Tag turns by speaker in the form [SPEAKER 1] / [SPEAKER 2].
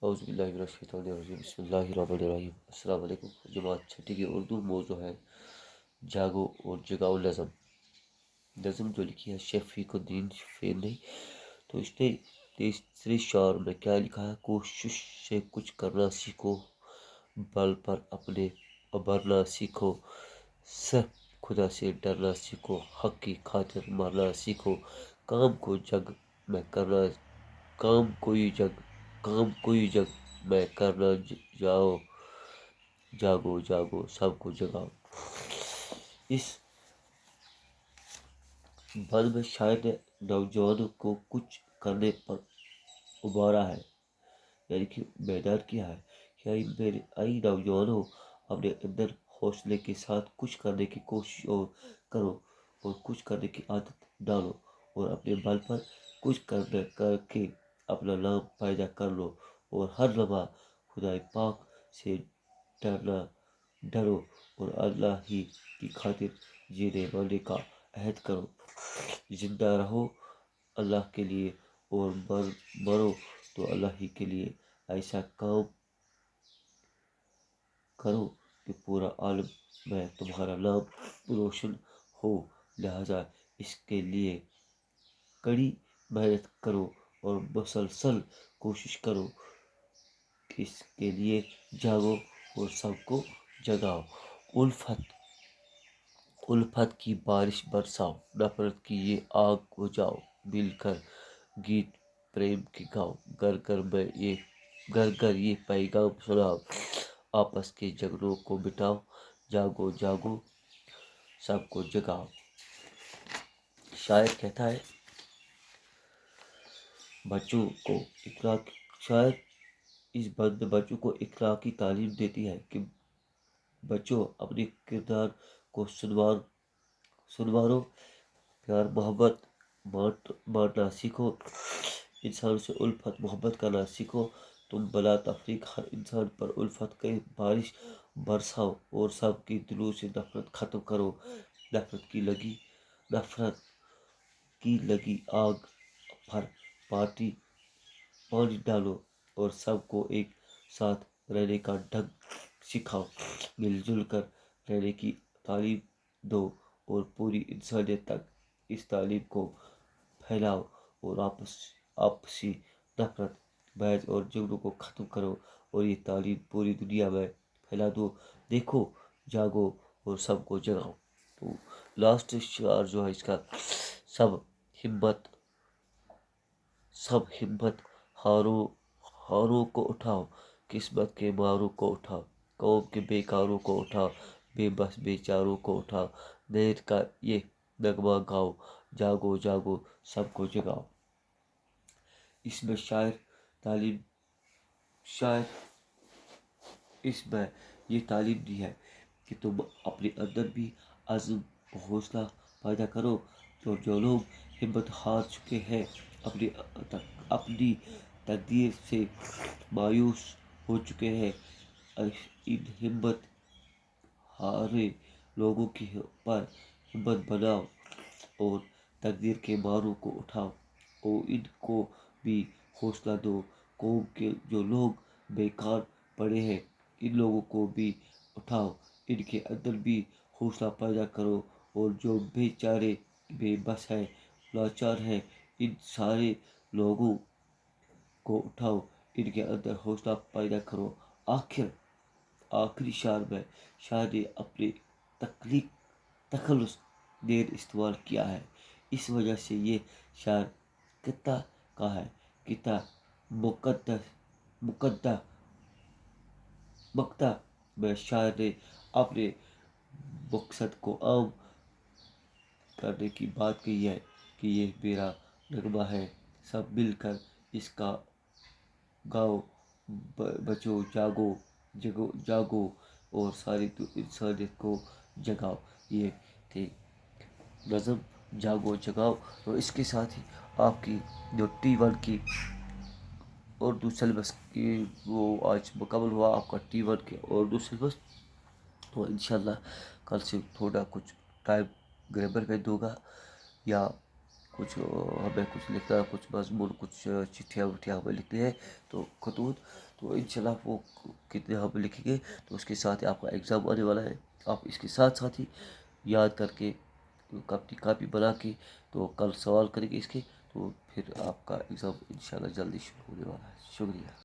[SPEAKER 1] اعوذ باللہ من الشیطان الرجیم بسم اللہ الرحمن الرحیم السلام علیکم جماعت چھٹی کی اردو موضوع ہے جاگو اور جگاؤ نظم جو لکھی ہے شفیق الدین فیل نے. تو اس نے تیسرے شعر میں کیا لکھا ہے؟ کوشش سے کچھ کرنا سیکھو، بل پر اپنے ابھرنا سیکھو، صرف خدا سے ڈرنا سیکھو، حق کی خاطر مرنا سیکھو، کام کوئی جگ میں کرنا جاؤ، جاگو جاگو سب کو جگاؤ. اس بند میں شاعر نے نوجوانوں کو کچھ کرنے پر ابھارا ہے، یعنی کہ بیدار کیا ہے. آئی نوجوانوں، اپنے اندر حوصلے کے ساتھ کچھ کرنے کی کوشش کرو اور کچھ کرنے کی عادت ڈالو، اور اپنے بل پر کچھ کر کے اپنا نام پیدا کر لو، اور ہر لمحہ خدا پاک سے ڈرو اور اللہ ہی کی خاطر جینے مرنے کا عہد کرو. زندہ رہو اللہ کے لیے اور مرو تو اللہ ہی کے لیے. ایسا کام کرو کہ پورا عالم میں تمہارا نام روشن ہو. لہذا اس کے لیے کڑی محنت کرو اور مسلسل کوشش کرو. اس کے لیے جاگو اور سب کو جگاؤ. الفت کی بارش برساؤ، نفرت کی یہ آگ بجھاؤ، مل کر گیت پریم کے گاؤ، گھر گھر یہ پیغام سناؤ، آپس کے جھگڑوں کو مٹاؤ، جاگو جاگو سب کو جگاؤ. شاعر کہتا ہے شاعر اس بند میں بچوں کو اخلاقی تعلیم دیتی ہے کہ بچوں اپنے کردار کو سنوارو، پیار محبت بانٹنا سیکھو، انسان سے الفت محبت کرنا سیکھو. تم بلا تفریق ہر انسان پر الفت کی بارش برساؤ اور سب کے دلوں سے نفرت ختم کرو. نفرت کی لگی آگ پر پانی ڈالو اور سب کو ایک ساتھ رہنے کا ڈھنگ سکھاؤ. مل جل کر رہنے کی تعلیم دو اور پوری انسانیت تک اس تعلیم کو پھیلاؤ، اور آپسی نفرت بحث اور جھگڑوں کو ختم کرو اور یہ تعلیم پوری دنیا میں پھیلا دو. دیکھو جاگو اور سب کو جگاؤ. تو لاسٹ شعر جو ہے اس کا، سب ہمت ہاروں کو اٹھاؤ، قسمت کے ماروں کو اٹھاؤ، قوم کے بیکاروں کو اٹھاؤ، بے بس بیچاروں کو اٹھاؤ، نیت کا یہ نغمہ گاؤ، جاگو جاگو سب کو جگاؤ. اس میں یہ تعلیم دی ہے کہ تم اپنے اندر بھی عزم و حوصلہ پیدا کرو. جو لوگ ہمت ہار چکے ہیں، اپنی تقدیر سے مایوس ہو چکے ہیں، ان ہمت ہارے لوگوں کی پر ہمت بناؤ اور تقدیر کے ماروں کو اٹھاؤ اور ان کو بھی حوصلہ دو. قوم کے جو لوگ بیکار پڑے ہیں، ان لوگوں کو بھی اٹھاؤ، ان کے اندر بھی حوصلہ پیدا کرو. اور جو بیچارے بے بس ہیں، لاچار ہیں، ان سارے لوگوں کو اٹھاؤ، ان کے اندر حوصلہ پیدا کرو. آخری شعر میں شاعر نے اپنے تخلص دیر استعمال کیا ہے، اس وجہ سے یہ شعر کتا کا ہے. کتا مقطع میں شاعر نے اپنے مقصد کو عام کرنے کی بات کہی ہے کہ یہ میرا نغمہ ہے، سب مل کر اس کا گاؤ، بچو جاگو اور ساری انسانیت کو جگاؤ. یہ تھی نظم جاگو جگاؤ. اور اس کے ساتھ ہی آپ کی جو T1 کی اردو سلیبس کی وہ آج مکمل ہوا، آپ کا T1 کے اردو سلیبس. تو انشاءاللہ کل سے تھوڑا کچھ ٹائم گرامر میں دوں گا یا کچھ ہمیں کچھ لکھنا ہے، کچھ مضمون، کچھ چٹھیاں وٹھیاں ہمیں لکھنی ہے، تو خطوط، تو انشاءاللہ وہ کتنے ہم لکھیں گے، تو اس کے ساتھ ہی آپ کا ایگزام آنے والا ہے. آپ اس کے ساتھ ساتھ ہی یاد کر کے اپنی کاپی بنا کے تو کل سوال کریں گے اس کے، تو پھر آپ کا ایگزام انشاءاللہ جلدی شروع ہونے والا ہے. شکریہ.